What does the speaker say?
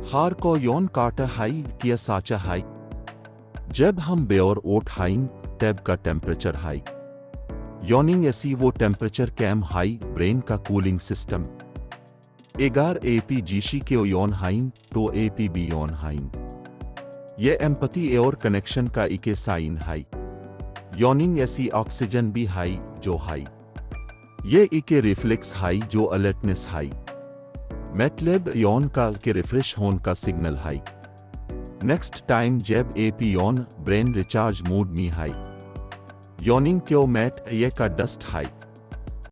हार को यौन काटा हाई किया साचा हाई जब हम बेऔर ओट हाइन टैब का टेम्परेचर हाई यॉनिंग ऐसी वो टेम्परेचर कैम हाई ब्रेन का कूलिंग सिस्टम एगार एपी जीशी के यौन हाइन तो एपी बी यौन हाइन ये एम्पति और कनेक्शन का इके साइन हाई यॉनिंग ऐसी ऑक्सीजन भी हाई जो हाई ये इके रिफ्लेक्स हाई जो अलर्टनेस हाई मैटलेब यौन का के रिफ्रेश होन का सिग्नल हाई नेक्स्ट टाइम जब एपी यौन ब्रेन रिचार्ज मूड मी हाई यॉनिंग क्यों मैट ये का डस्ट हाई